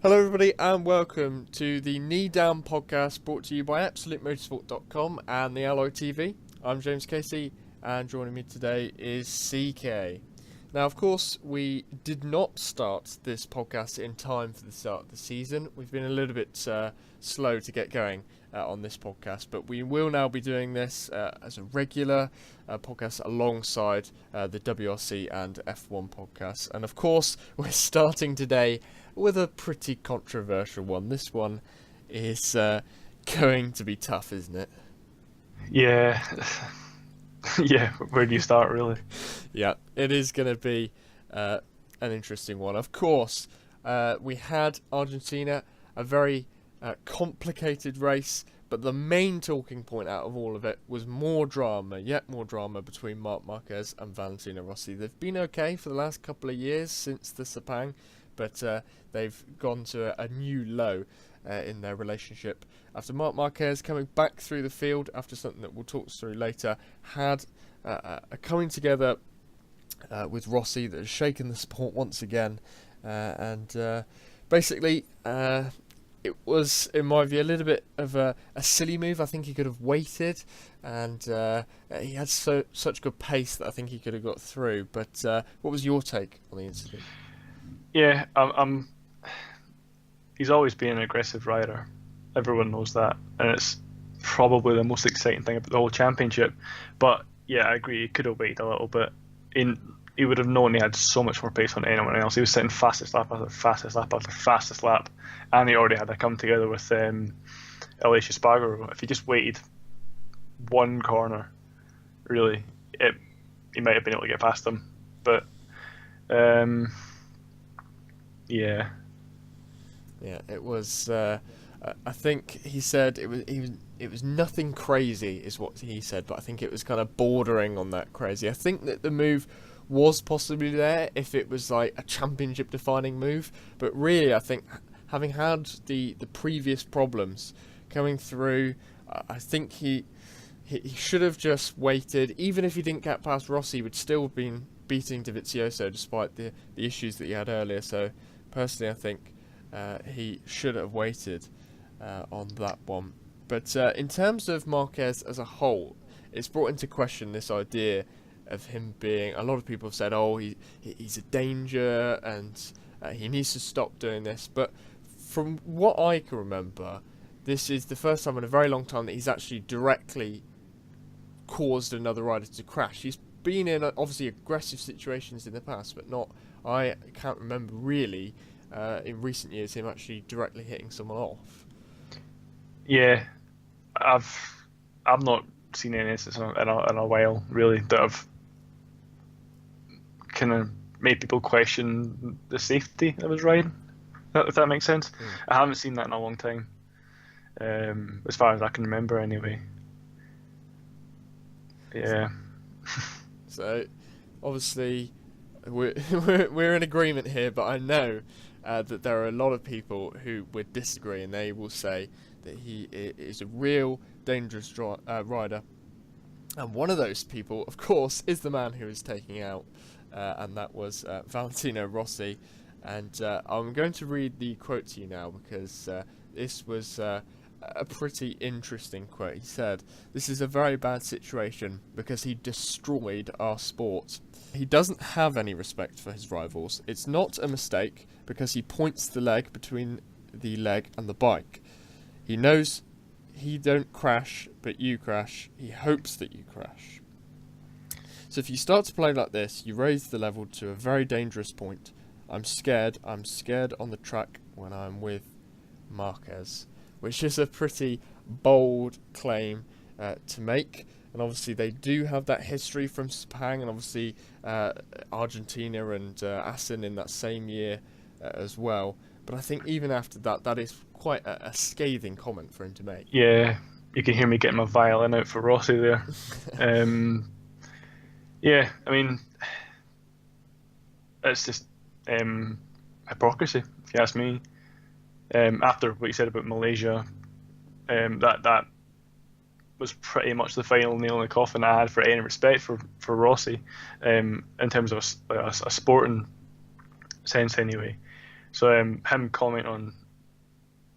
Hello, everybody, and welcome to the Knee Down podcast brought to you by AbsoluteMotorsport.com and the Alloy TV. I'm James Casey, and joining me today is CK. Now, of course, we did not start this podcast in time for the start of the season. We've been a little bit slow to get going on this podcast, but we will now be doing this as a regular podcast alongside the WRC and F1 podcast. And of course, we're starting today with a pretty controversial one. This one is going to be tough, isn't it? Yeah, yeah. Where do you start, really? Yeah, it is going to be an interesting one. Of course, we had Argentina, a very complicated race, but the main talking point out of all of it was yet more drama between Marc Marquez and Valentino Rossi. They've been okay for the last couple of years since the Sepang, but they've gone to a new low in their relationship after Marc Marquez, coming back through the field after something that we'll talk through later, had a coming together with Rossi that has shaken the sport once again, and basically it was, in my view, a little bit of a silly move. I think he could have waited, and he had such good pace that I think he could have got through. But what was your take on the incident? Yeah, he's always been an aggressive rider. Everyone knows that, and it's probably the most exciting thing about the whole championship. But yeah, I agree. He could have waited a little bit. He would have known he had so much more pace on anyone else. He was sitting fastest lap after fastest lap after fastest lap, and he already had a come together with Alicia Spargo. If he just waited one corner, really, he might have been able to get past him. But yeah, it was. I think he said it was nothing crazy, is what he said, but I think it was kind of bordering on that crazy. I think that the move was possibly there if it was like a championship defining move, but really I think having had the previous problems coming through, I think he should have just waited. Even if he didn't get past Rossi, he would still have been beating Dovizioso despite the issues that he had earlier. So personally I think he should have waited on that one. But in terms of Marquez as a whole, it's brought into question this idea of him being, a lot of people have said, he's a danger and he needs to stop doing this. But from what I can remember, this is the first time in a very long time that he's actually directly caused another rider to crash. He's been in obviously aggressive situations in the past, but I can't remember really in recent years him actually directly hitting someone off. Yeah, I've not seen any instances in a while, really, that have kind of made people question the safety of his riding, if that makes sense. I haven't seen that in a long time, as far as I can remember anyway. Yeah. So, obviously, we're in agreement here, but I know that there are a lot of people who would disagree, and they will say that he is a real dangerous rider. And one of those people, of course, is the man who is taking out, and that was Valentino Rossi. And I'm going to read the quote to you now, because this was a pretty interesting quote. He said, "This is a very bad situation because he destroyed our sport. He doesn't have any respect for his rivals. It's not a mistake because he points the leg between the leg and the bike. He knows he don't crash, but you crash. He hopes that you crash. So if you start to play like this, you raise the level to a very dangerous point. I'm scared on the track when I'm with Marquez," which is a pretty bold claim to make. And obviously they do have that history from Sepang, and obviously Argentina and Assen in that same year as well. But I think even after that, that is quite a scathing comment for him to make. Yeah, you can hear me getting my violin out for Rossi there. Yeah, I mean, it's just hypocrisy, if you ask me. After what you said about Malaysia, that was pretty much the final nail in the coffin I had for any respect for Rossi, in terms of a sporting sense anyway. So him comment on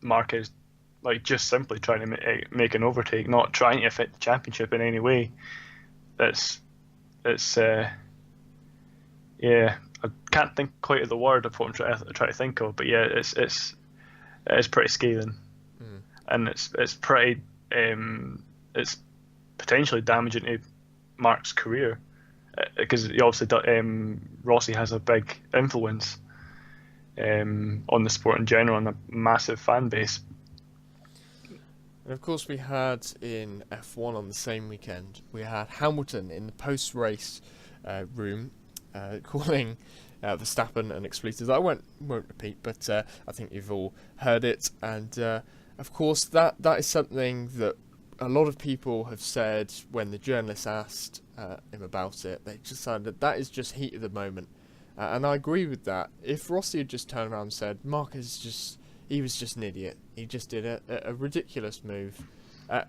Marquez, like just simply trying to make an overtake, not trying to affect the championship in any way. It's yeah, I can't think quite of the word of what I'm trying to think of, but yeah, it is pretty scathing, and it's pretty it's potentially damaging to Mark's career, because he obviously Rossi has a big influence on the sport in general and a massive fan base. And of course, we had in F1 on the same weekend, we had Hamilton in the post-race room calling Verstappen an expletives. I won't repeat, but I think you've all heard it. And of course, that is something that a lot of people have said when the journalist asked him about it. They just said that is just heat of the moment. And I agree with that. If Rossi had just turned around and said, he was just an idiot. He just did a ridiculous move.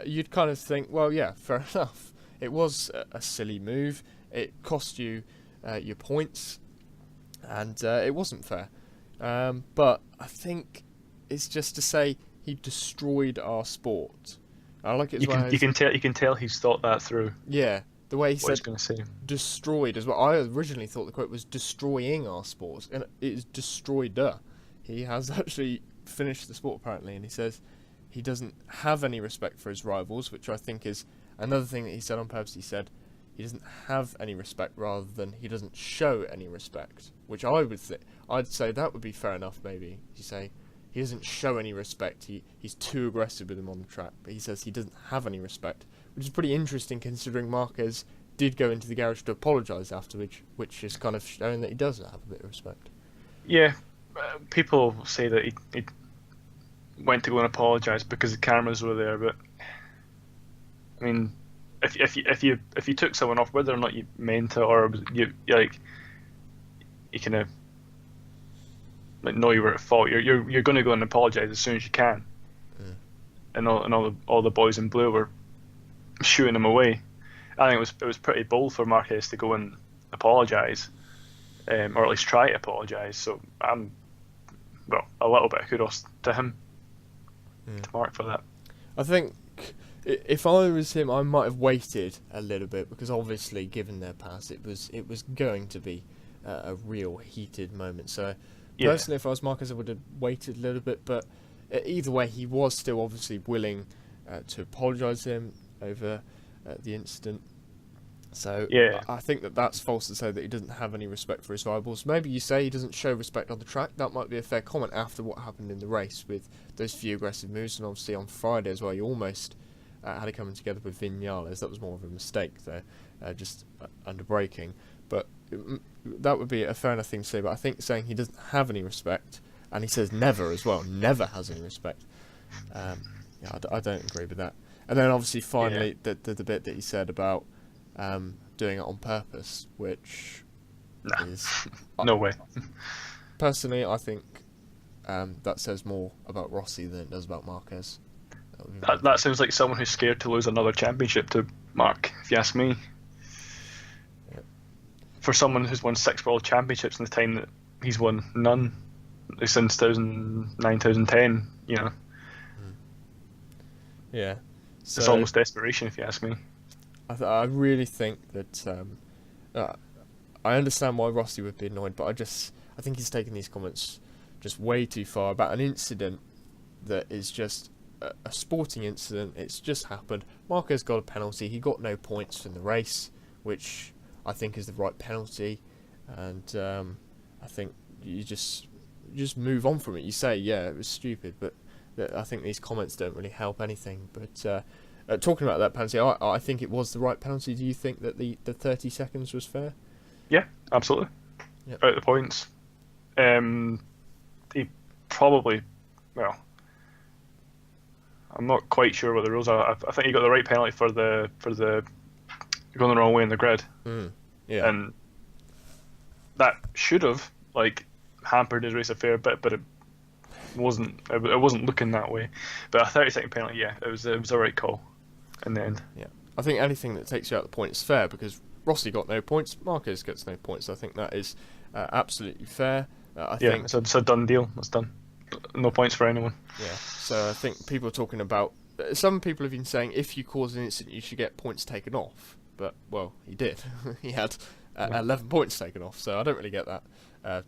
You'd kind of think, well, yeah, fair enough. It was a silly move. It cost you your points, and it wasn't fair. But I think it's just to say he destroyed our sport. I like it. You can tell he's thought that through. Yeah, the way he said going to say. Destroyed as well. I originally thought the quote was destroying our sport, and it is destroyed. He has actually finished the sport apparently, and he says he doesn't have any respect for his rivals, which I think is another thing that he said on purpose. He said he doesn't have any respect rather than he doesn't show any respect, which I'd say that would be fair enough. Maybe you say he doesn't show any respect, he's too aggressive with him on the track, but he says he doesn't have any respect, which is pretty interesting considering Marquez did go into the garage to apologise afterwards, which is kind of showing that he does have a bit of respect. Yeah, people say that he went to go and apologise because the cameras were there, but I mean, if you took someone off, whether or not you meant to, or you kind of like know you were at fault, you're going to go and apologise as soon as you can. And all the boys in blue were shooing him away. I think it was pretty bold for Marquez to go and apologise, or at least try to apologise. So a little bit of kudos to him, to Mark, for that. I think if I was him, I might have waited a little bit, because obviously, given their past, it was going to be a real heated moment. So personally, if I was Marquez, I would have waited a little bit. But either way, he was still obviously willing to apologise to him over the incident. So I think that's false to say that he doesn't have any respect for his rivals. Maybe you say he doesn't show respect on the track. That might be a fair comment after what happened in the race with those few aggressive moves, and obviously on Friday as well, you almost had it coming together with Vinales. That was more of a mistake there, just under braking. But that would be a fair enough thing to say. But I think saying he doesn't have any respect, and he says never as well, never has any respect. I don't agree with that. And then obviously finally the bit that he said about doing it on purpose, which is no way. Personally, I think that says more about Rossi than it does about Marquez. That sounds like someone who's scared to lose another championship to Mark, if you ask me. Yeah. For someone who's won 6 world championships in the time that he's won none since 2009, 2010, you know. Yeah. So it's almost desperation, if you ask me. I really think that I understand why Rossi would be annoyed, but I think he's taking these comments just way too far about an incident that is just a sporting incident. It's just happened. Marquez got a penalty. He got no points from the race, which I think is the right penalty, and I think you just move on from it. You say, yeah, it was stupid, but I think these comments don't really help anything. But talking about that penalty, I think it was the right penalty. Do you think that the 30 seconds was fair? Yeah, absolutely. Yep. Out the points. He probably, well, I'm not quite sure what the rules are. I think he got the right penalty for the going the wrong way in the grid. Yeah. And that should have hampered his race a fair bit, but it wasn't. It wasn't looking that way. But a 30-second penalty, yeah, it was the right call in the end. Yeah, I think anything that takes you out of the point is fair, because Rossi got no points, Marquez gets no points. I think that is absolutely fair. I Yeah, think it's a done deal. It's done. No points for anyone. yeah. So I think people are talking about. Some people have been saying if you cause an incident, you should get points taken off. But well, he did. He had 11 points taken off. So I don't really get that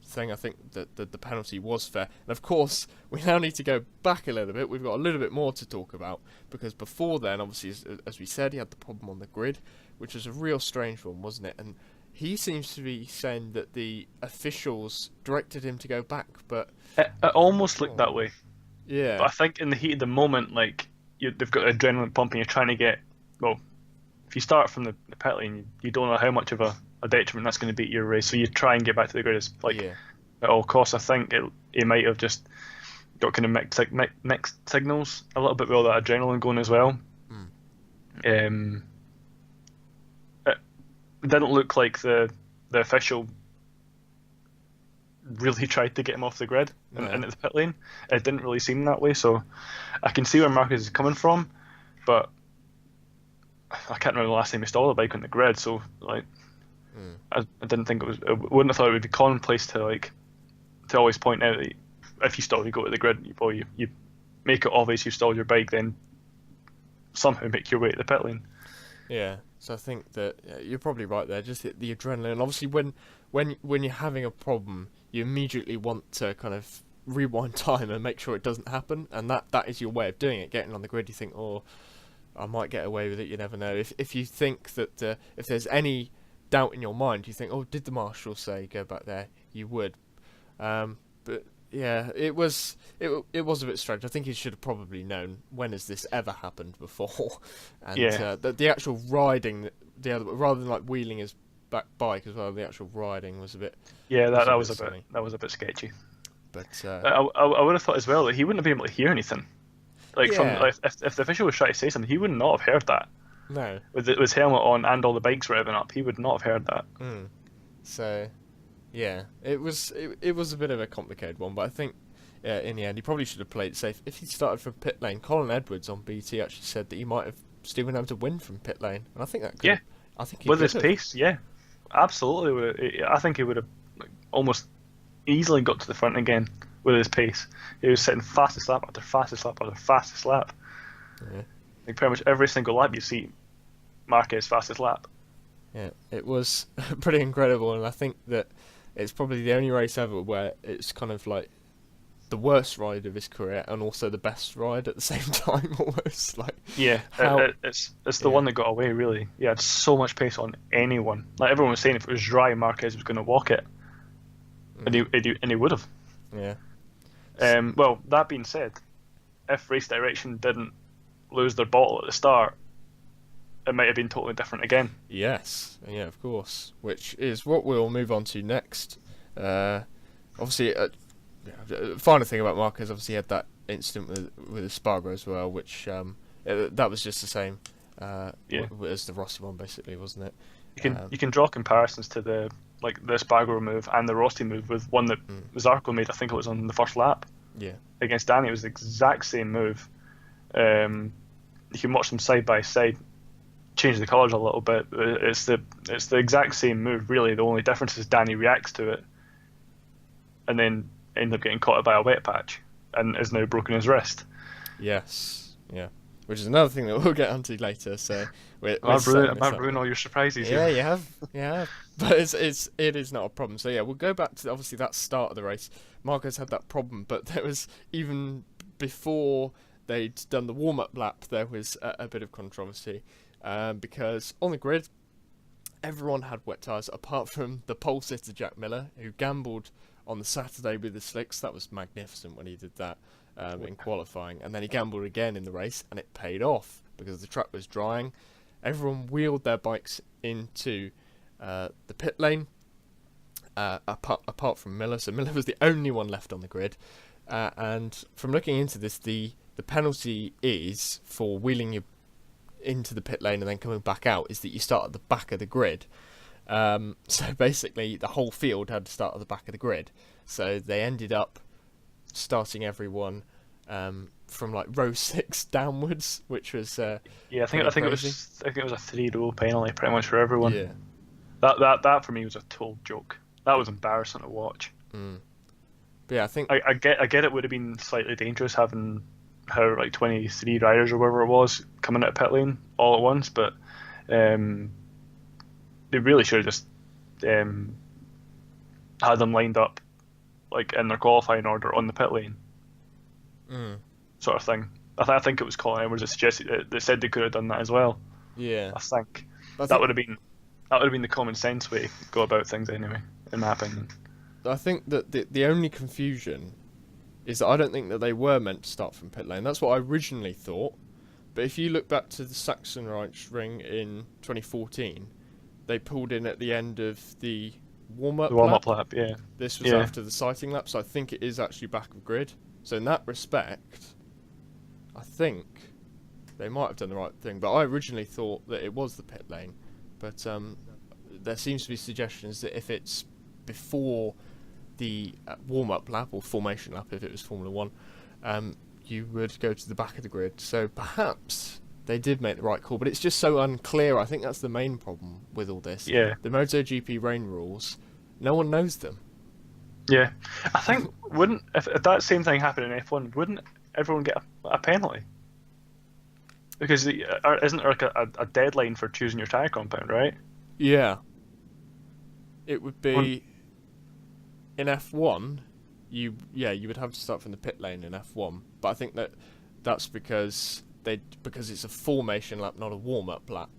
thing. I think that the penalty was fair. And of course, we now need to go back a little bit. We've got a little bit more to talk about because before then, obviously, as we said, he had the problem on the grid, which was a real strange one, wasn't it? And he seems to be saying that the officials directed him to go back, but It almost looked that way. yeah, But I think in the heat of the moment, like they've got adrenaline pumping. You're trying to get well. If you start from the pit lane, you don't know how much of a detriment that's going to be to your race. So you try and get back to the grid as at all costs. I think he might have just got kind of mixed signals a little bit with all that adrenaline going as well. It didn't look like the official really tried to get him off the grid and at the pit lane. It didn't really seem that way. So I can see where Marquez is coming from, but I can't remember the last time he stalled a bike on the grid. So like, I didn't think it was. I wouldn't have thought it would be commonplace to always point out that if you stall, you go to the grid. You make it obvious you stalled your bike, then somehow make your way to the pit lane. Yeah. So I think that you're probably right there. Just the adrenaline. Obviously, when you're having a problem, you immediately want to kind of rewind time and make sure it doesn't happen. And that is your way of doing it. Getting on the grid, you think, oh, I might get away with it. You never know. If you think that if there's any doubt in your mind, you think, oh, did the marshal say go back there? You would. But yeah, it was a bit strange. I think he should have probably known, when has this ever happened before? And the actual riding, rather than like wheeling his back bike as well, the actual riding was a bit. Yeah, that was a bit sketchy. But I would have thought as well that he wouldn't have been able to hear anything. If the official was trying to say something, he would not have heard that. No. With his helmet on and all the bikes revving up, he would not have heard that. So, yeah, it was a bit of a complicated one, but I think in the end he probably should have played it safe. If he started from pit lane, Colin Edwards on BT actually said that he might have still been able to win from pit lane, and I think that could. Yeah. I think he with his could have. pace, yeah, absolutely. I think he would have almost easily got to the front again with his pace. He was sitting fastest lap after fastest lap after fastest lap. Yeah. Like pretty much every single lap you see Marquez fastest lap. Yeah, it was pretty incredible, and I think that it's probably the only race ever where it's kind of like the worst ride of his career and also the best ride at the same time, almost. Like, yeah, it's the one that got away, really. He had so much pace on anyone. Like everyone was saying, if it was dry, Marquez was going to walk it, and he would have. Yeah. Well, that being said, if Race Direction didn't lose their bottle at the start, it might have been totally different again. Yes, yeah, of course. Which is what we'll move on to next. Obviously, final thing about Marquez, obviously he had that incident with his Spargo as well, which that was just the same as the Rossi one, basically, wasn't it? You can draw comparisons to the Spargo move and the Rossi move with one that Zarco made. I think it was on the first lap. Yeah. Against Dani, it was the exact same move. You can watch them side by side. Change the colours a little bit. It's the exact same move, really. The only difference is Dani reacts to it, and then ends up getting caught by a wet patch, and has now broken his wrist. Yes, yeah. Which is another thing that we'll get onto later. So I've ruined all your surprises. Yeah, you have. But it is not a problem. So yeah, we'll go back to obviously that start of the race. Marquez had that problem, but there was even before they'd done the warm-up lap, there was a bit of controversy. Because on the grid, everyone had wet tyres apart from the pole sitter Jack Miller, who gambled on the Saturday with the slicks. That was magnificent when he did that in qualifying, and then he gambled again in the race, and it paid off because the track was drying. Everyone wheeled their bikes into the pit lane, apart from Miller. So Miller was the only one left on the grid, and from looking into this, the penalty is for wheeling your into the pit lane and then coming back out is that you start at the back of the grid. So basically the whole field had to start at the back of the grid. So they ended up starting everyone from like row 6 downwards, which was I think it was a 3-row penalty pretty much for everyone. Yeah. That for me was a total joke. That was embarrassing to watch. But yeah, I think I get it would have been slightly dangerous having her like 23 riders or whatever it was coming out of pit lane all at once, but um, they really should have just um, had them lined up like in their qualifying order on the pit lane, mm, sort of thing. I think it was Colin Edwards that suggested that said they could have done that as well. yeah, I think I that think would have been the common sense way to go about things anyway, in my opinion. I think that the only confusion is that I don't think that they were meant to start from pit lane. That's what I originally thought. But if you look back to the Sachsenreich ring in 2014, they pulled in at the end of the warm-up The warm-up lap. lap, yeah. This was after the sighting lap, so I think it is actually back of grid. So in that respect, I think they might have done the right thing. But I originally thought that it was the pit lane. But there seems to be suggestions that if it's before the warm-up lap or formation lap, if it was Formula 1, you would go to the back of the grid. So perhaps they did make the right call, but it's just so unclear. I think that's the main problem with all this. Yeah. The MotoGP rain rules, no one knows them. Yeah. I think, if that same thing happened in F1, wouldn't everyone get a penalty? Because isn't there like a deadline for choosing your tyre compound, right? Yeah. It would be in F1. You would have to start from the pit lane in F1, but I think that's because it's a formation lap, not a warm up lap.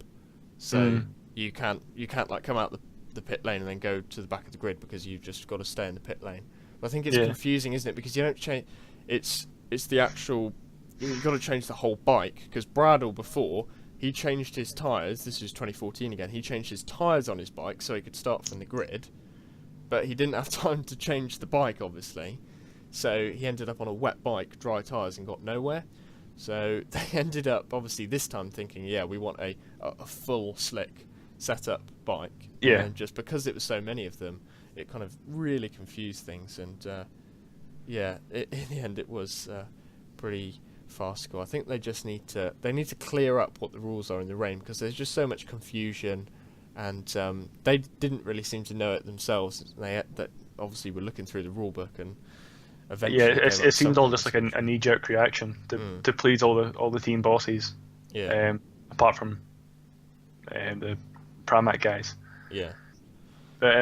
So you can't like come out the pit lane and then go to the back of the grid because you've just got to stay in the pit lane. But I think it's confusing, isn't it? Because you don't change. It's the actual. You've got to change the whole bike because Bradle before he changed his tyres. This was 2014 again. He changed his tyres on his bike so he could start from the grid. But he didn't have time to change the bike, obviously. So he ended up on a wet bike, dry tyres, and got nowhere. So they ended up, obviously, this time thinking, we want a full slick setup bike. Yeah. And just because it was so many of them, it kind of really confused things. And, in the end, it was pretty farcical. I think they just need to clear up what the rules are in the rain because there's just so much confusion. And they didn't really seem to know it themselves. That obviously were looking through the rule book and eventually. Yeah, it seemed all just like a knee-jerk reaction to please all the team bosses. Yeah. Apart from the Pramac guys. Yeah. But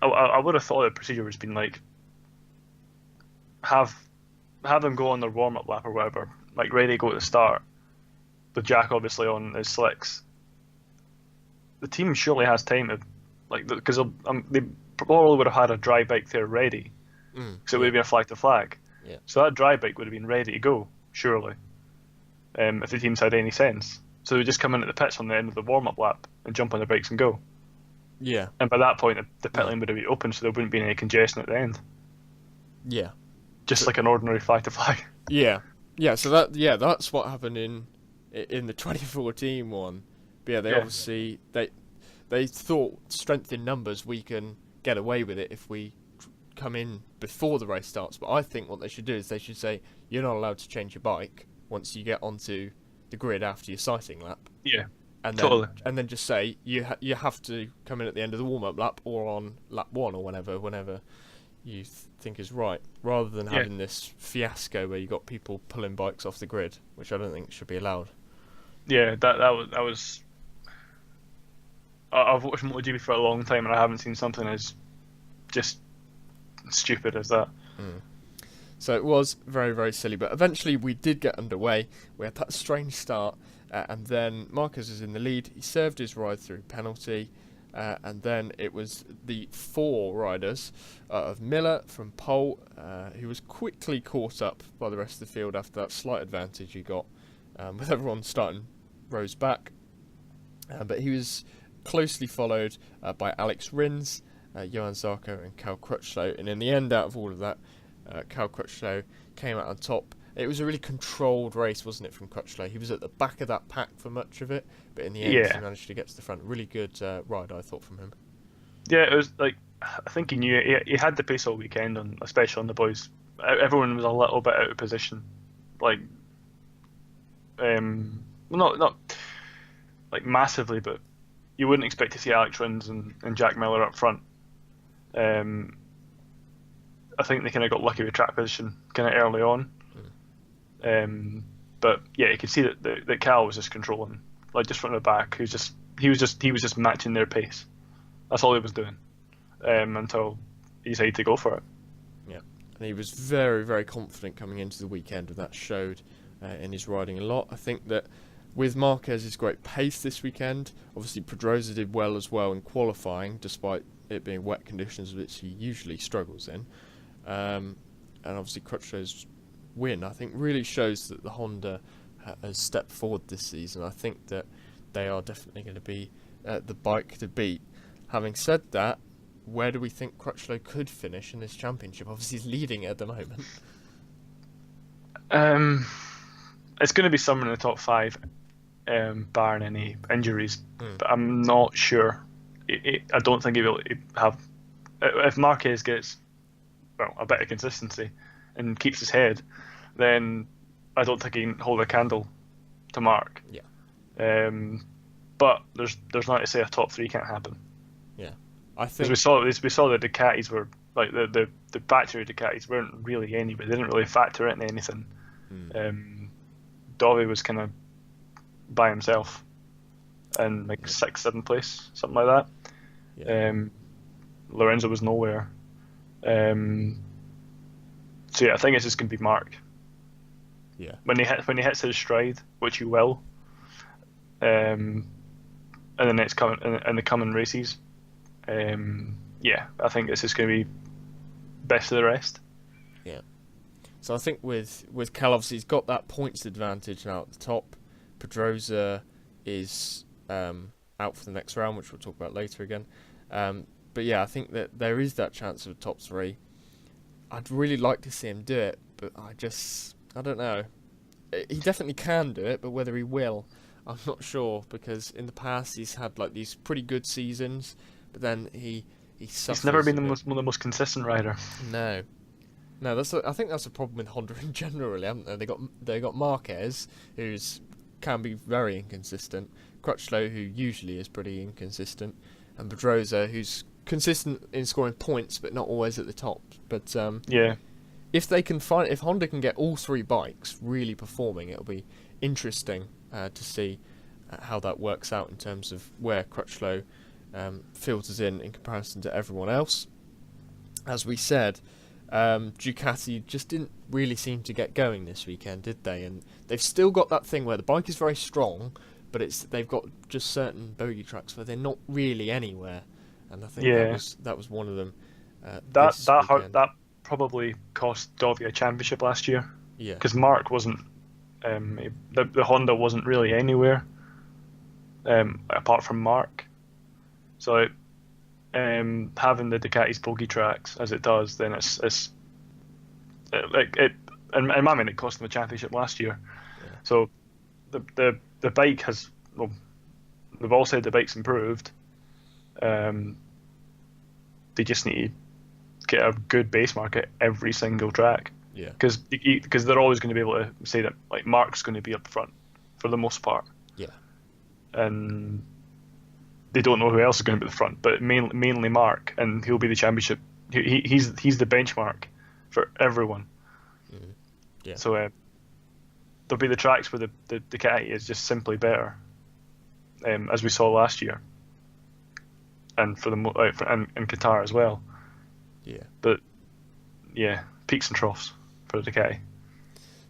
I would have thought the procedure would have been like have them go on their warm-up lap or whatever, like ready to go at the start. With Jack obviously on his slicks, the team surely has time to, because they probably would have had a dry bike there ready, because it would have been a flag to flag. Yeah. So that dry bike would have been ready to go, surely, if the teams had any sense. So they would just come in at the pits on the end of the warm-up lap and jump on their bikes and go. Yeah. And by that point, the pit lane would have been open, so there wouldn't be any congestion at the end. Yeah. Just like an ordinary flag to flag. Yeah. Yeah. So that's what happened in the 2014 one. But yeah, they obviously they thought strength in numbers we can get away with it if we come in before the race starts. But I think what they should do is they should say you're not allowed to change your bike once you get onto the grid after your sighting lap. Yeah. And then, totally. And then just say you have to come in at the end of the warm-up lap or on lap 1 or whenever you think is right, rather than having this fiasco where you got people pulling bikes off the grid, which I don't think should be allowed. Yeah, that was. I've watched MotoGP for a long time, and I haven't seen something as just stupid as that. So it was very, very silly, but eventually we did get underway. We had that strange start, and then Marquez was in the lead. He served his ride through penalty, and then it was the 4 riders of Miller from pole, who was quickly caught up by the rest of the field after that slight advantage he got, with everyone starting rows back. But he was closely followed by Alex Rins, Johan Zarco and Cal Crutchlow, and in the end, out of all of that, Cal Crutchlow came out on top. It was a really controlled race, wasn't it, from Crutchlow? He was at the back of that pack for much of it, but in the end he managed to get to the front. Really good ride, I thought, from him. Yeah, it was like, I think he knew it. He had the pace all weekend, especially on the boys. Everyone was a little bit out of position, like, not like massively, but you wouldn't expect to see Alex Rins and Jack Miller up front. I think they kind of got lucky with track position kind of early on. But yeah, you could see that Cal was just controlling, like just front and back. He was just matching their pace. That's all he was doing, until he decided to go for it. Yeah, and he was very, very confident coming into the weekend, and that showed in his riding a lot. I think that with Marquez's great pace this weekend, obviously Pedrosa did well as well in qualifying, despite it being wet conditions, which he usually struggles in. And obviously Crutchlow's win, I think, really shows that the Honda has stepped forward this season. I think that they are definitely going to be the bike to beat. Having said that, where do we think Crutchlow could finish in this championship? Obviously, he's leading it at the moment. It's going to be somewhere in the top 5, barring any injuries. But I'm not sure. I don't think he will have. If Marquez gets a bit of consistency and keeps his head, then I don't think he can hold a candle to Mark. Yeah. But there's not to say a top 3 can't happen. Yeah. I think we saw the Ducatis were like the battery Ducatis weren't really anywhere. They didn't really factor into anything. Dovi was kind of by himself in like 6th, 7th place, something like that. Yeah. Lorenzo was nowhere. So yeah, I think it's just going to be Mark. Yeah. When he hits his stride, which he will, in the coming races, yeah, I think this is going to be best of the rest. Yeah. So I think with Cal, obviously he's got that points advantage now at the top. Pedrosa is out for the next round, which we'll talk about later again. But yeah, I think that there is that chance of a top 3. I'd really like to see him do it, but I don't know. He definitely can do it, but whether he will, I'm not sure, because in the past he's had like these pretty good seasons, but then he suffers. He's never been one of the most consistent rider. No, I think that's a problem with Honda in general, really, haven't they? They got Marquez, can be very inconsistent, Crutchlow, who usually is pretty inconsistent, and Pedrosa, who's consistent in scoring points but not always at the top. But yeah, if Honda can get all 3 bikes really performing, it'll be interesting to see how that works out in terms of where Crutchlow filters in comparison to everyone else. As we said, Ducati just didn't really seem to get going this weekend, did they? And they've still got that thing where the bike is very strong, but they've got just certain bogey tracks where they're not really anywhere. And I think that was one of them. That probably cost Dovi a championship last year. Yeah, because Mark wasn't. The Honda wasn't really anywhere, apart from Mark. So, having the Ducati's bogey tracks as it does, then it's in my mind, it cost them a championship last year. Yeah. So, the bike has. Well, they've all said the bike's improved. They just need to get a good base mark at every single track. Yeah. Because they're always going to be able to say that like Mark's going to be up front for the most part. Yeah. And they don't know who else is going to be at the front, but mainly Mark, and he'll be the championship. He's the benchmark for everyone. Mm-hmm. Yeah. So there'll be the tracks where the Ducati is just simply better, as we saw last year, and for and Qatar as well. Yeah. But yeah, peaks and troughs for the Ducati.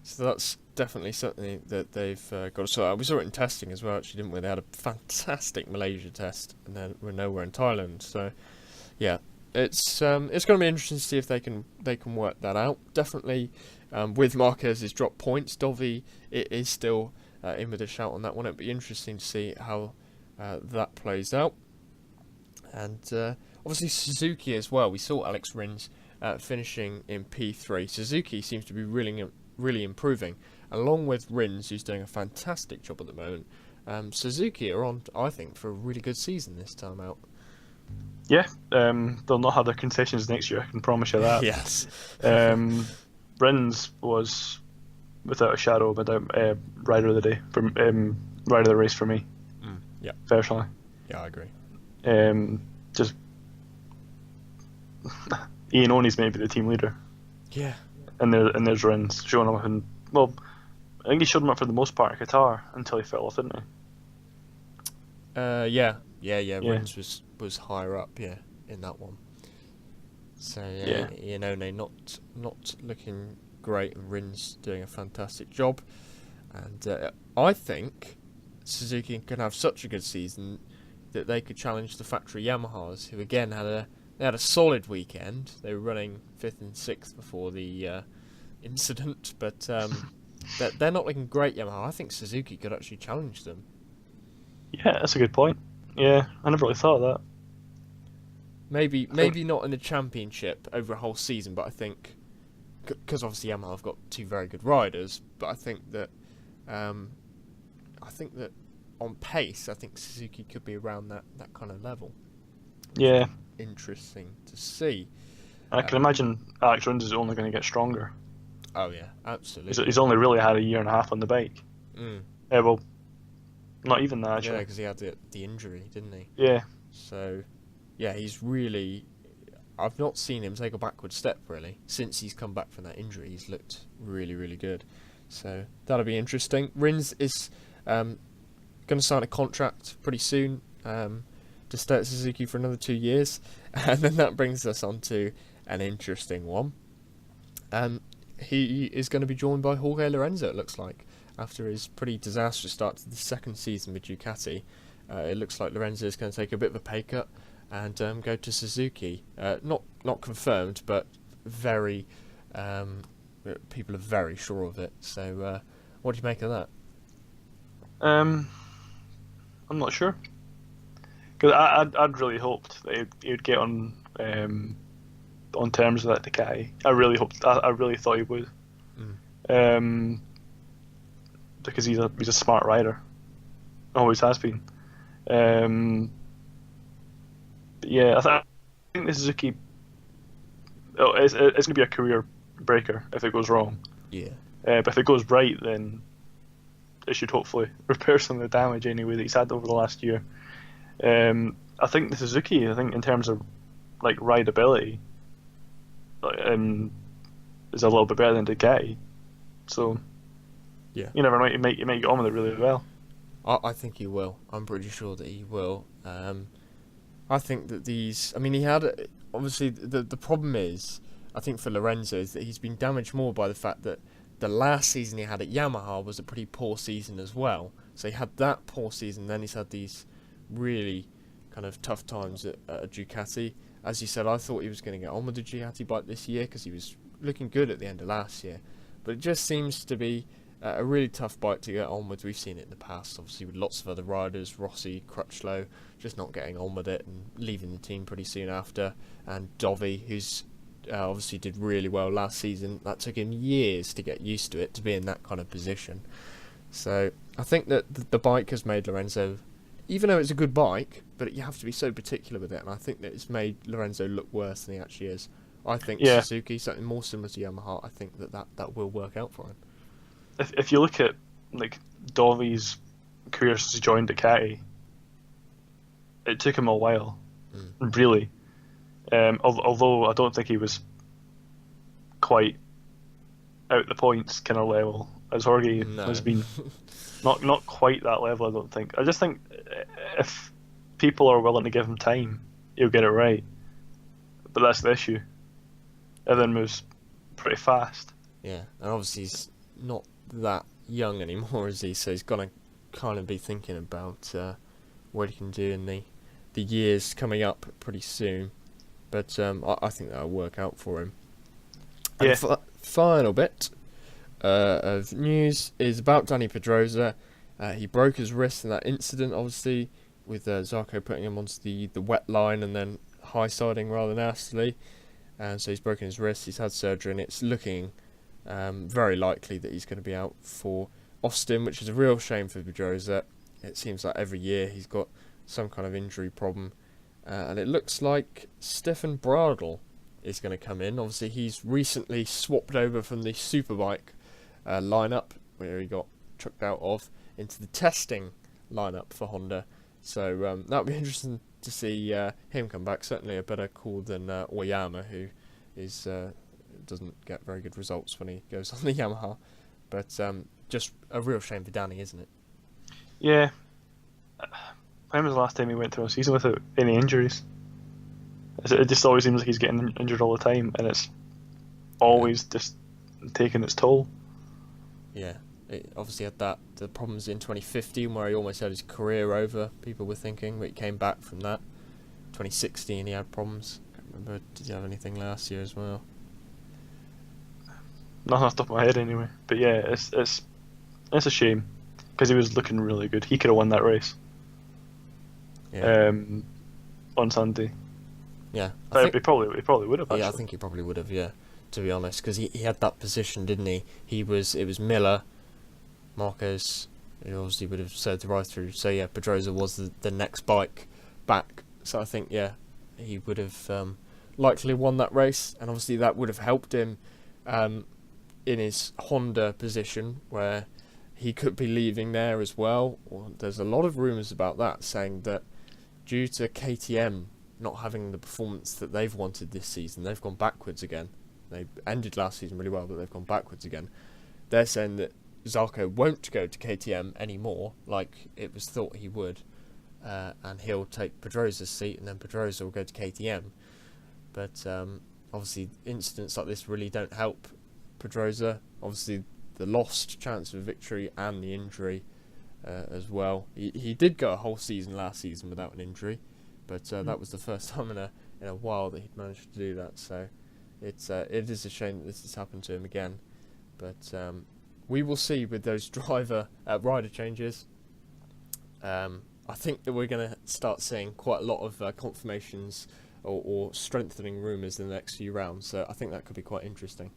So that's definitely something that they've got to sort out. We saw it in testing as well, actually, didn't we? They had a fantastic Malaysia test, and then we're nowhere in Thailand. So, yeah, it's going to be interesting to see if they can work that out. Definitely, with Marquez's drop points, Dovi is still in with a shout on that one. It'll be interesting to see how that plays out. And obviously Suzuki as well. We saw Alex Rins finishing in P3. Suzuki seems to be really improving, along with Rins, who's doing a fantastic job at the moment. Suzuki are on, I think, for a really good season this time out. Yeah, they'll not have their concessions next year, I can promise you that. Yes. Rins was, without a shadow of a doubt, rider of the day, rider of the race for me. Yeah. Personally. Yeah, I agree. Just Ian Oney's maybe the team leader, Yeah. and there's Rins showing him up. And well, I think he showed him up for the most part in Qatar until he fell off, didn't he? Yeah. Yeah. Rins was higher up, in that one. So Yeah. Ian One not looking great, and Rins doing a fantastic job. And I think Suzuki can have such a good season that they could challenge the factory Yamahas, who again had a solid weekend. They were running 5th and 6th before the incident, but they're not looking great, Yamaha. I think Suzuki could actually challenge them. Yeah, that's a good point. Yeah, I never really thought of that. Maybe not in the championship over a whole season, but I think because obviously Yamaha have got 2 very good riders, but I think that on pace, I think Suzuki could be around that kind of level. Yeah, Interesting to see. I can imagine Alex Rins is only going to get stronger. Oh yeah, absolutely. He's only really had a year and a half on the bike. Yeah, well, not even that Yeah, actually. because he had the injury, didn't he? Yeah, So, yeah, he's really. I've not seen him take a backward step really since he's come back from that injury. He's looked really, really good. So that'll be interesting. Rins is going to sign a contract pretty soon to stay at Suzuki for another 2 years, and then that brings us on to an interesting one. He is going to be joined by Jorge Lorenzo, it looks like, after his pretty disastrous start to the second season with Ducati. It looks like Lorenzo is going to take a bit of a pay cut and go to Suzuki. Not confirmed, but very people are very sure of it. So, what do you make of that? I'm not sure. Because I'd really hoped that he'd get on terms with that Ducati. I really thought he would. Because he's a smart rider, always has been. But yeah, I think the Suzuki. It's going to be a career breaker if it goes wrong. Yeah. But if it goes right, then it should hopefully repair some of the damage anyway that he's had over the last year. I think the Suzuki, in terms of like rideability, is a little bit better than Ducati. So Yeah. you never know, you might get on with it really well. I think he will. I'm pretty sure that he will. I think that these. I mean, he had obviously the problem is, I think for Lorenzo, is that he's been damaged more by the fact that the last season he had at Yamaha was a pretty poor season as well. So he had that poor season, then he's had these really kind of tough times at Ducati. As you said, I thought he was going to get on with the Ducati bike this year because he was looking good at the end of last year. But it just seems to be a really tough bike to get on with. We've seen it in the past, obviously, with lots of other riders, Rossi, Crutchlow, just not getting on with it and leaving the team pretty soon after. And Dovi, who's obviously did really well last season. That took him years to get used to it, to be in that kind of position. So I think that the bike has made Lorenzo, even though it's a good bike, but you have to be so particular with it, and I think that it's made Lorenzo look worse than he actually is. I think Suzuki, something more similar to Yamaha, I think that will work out for him. If you look at like Dovi's career since he joined Ducati, it took him a while, really. Although I don't think he was quite out the points kind of level as Jorge has been. Not quite that level, I don't think. I just think if people are willing to give him time, he'll get it right. But that's the issue. Everything moves pretty fast. Yeah, and obviously he's not that young anymore, is he? So he's got to kind of be thinking about what he can do in the years coming up pretty soon. But I think that'll work out for him. Yeah. And the final bit of news is about Dani Pedrosa. He broke his wrist in that incident, obviously, with Zarco putting him onto the wet line and then high-siding rather nastily. And so he's broken his wrist, he's had surgery, and it's looking very likely that he's going to be out for Austin, which is a real shame for Pedrosa. It seems like every year he's got some kind of injury problem. And it looks like Stefan Bradl is going to come in. Obviously, he's recently swapped over from the Superbike lineup, where he got chucked out of, into the testing lineup for Honda. So that'll be interesting to see him come back. Certainly a better call than Oyama, who is doesn't get very good results when he goes on the Yamaha. But just a real shame for Dani, isn't it? Yeah. When was the last time he went through a season without any injuries? It just always seems like he's getting injured all the time, and it's always just taking its toll. Yeah, it obviously had the problems in 2015 where he almost had his career over, people were thinking, but he came back from that. 2016 he had problems. Can't remember, did he have anything last year as well? Nothing off the top of my head anyway. But yeah, it's a shame, because he was looking really good. He could have won that race. Yeah. On Sunday. Yeah. He probably would have. Actually. Yeah, I think he probably would have. Yeah, to be honest, because he had that position, didn't he? It was Miller, Marquez. He obviously would have served right through. So yeah, Pedrosa was the next bike back. So I think he would have likely won that race, and obviously that would have helped him in his Honda position where he could be leaving there as well. There's a lot of rumours about that, saying that due to KTM not having the performance that they've wanted this season, they've gone backwards again. They ended last season really well, but they've gone backwards again. They're saying that Zarco won't go to KTM anymore, like it was thought he would, and he'll take Pedrosa's seat, and then Pedrosa will go to KTM. But obviously, incidents like this really don't help Pedrosa. Obviously, the lost chance of victory and the injury as well. He did go a whole season last season without an injury, but that was the first time in a while that he'd managed to do that. So it is a shame that this has happened to him again. But we will see with those rider changes. I think that we're going to start seeing quite a lot of confirmations or strengthening rumours in the next few rounds. So I think that could be quite interesting.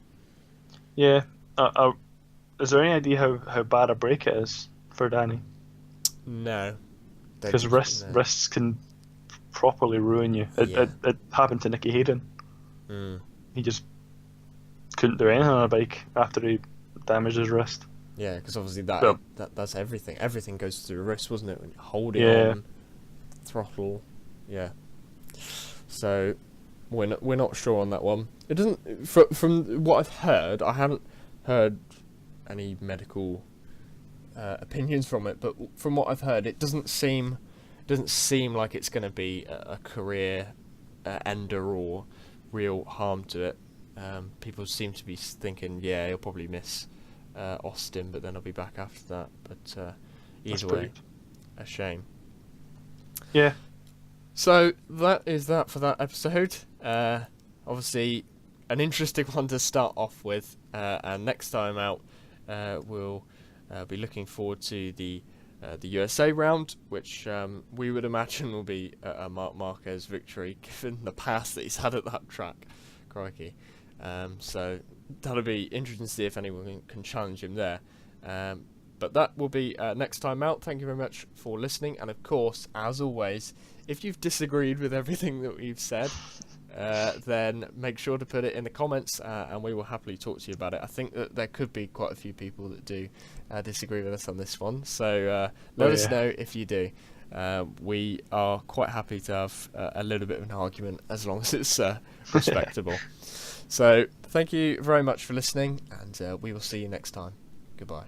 Yeah. Is there any idea how bad a break it is for Dani? No. Because wrists can properly ruin you. It happened to Nicky Hayden. He just couldn't do anything on a bike after he damaged his wrist. Yeah, because obviously that's everything. Everything goes through the wrist, wasn't it? When you hold it on, throttle. Yeah. So we're not sure on that one. It doesn't. From what I've heard, I haven't heard any medical opinions from it, but from what I've heard, it doesn't seem like it's going to be a career ender or real harm to it. People seem to be thinking, yeah, he'll probably miss Austin, but then I'll be back after that. But either way, a shame. Yeah. So that is that for that episode. Obviously, an interesting one to start off with, and next time out, we'll be looking forward to the USA round, which we would imagine will be a Marquez victory, given the past that he's had at that track. Crikey. So that'll be interesting to see if anyone can challenge him there. But that will be next time out. Thank you very much for listening. And of course, as always, if you've disagreed with everything that we've said, then make sure to put it in the comments, and we will happily talk to you about it. I think that there could be quite a few people that do disagree with us on this one. So let us know if you do. We are quite happy to have a little bit of an argument, as long as it's respectable. So thank you very much for listening, and we will see you next time. Goodbye.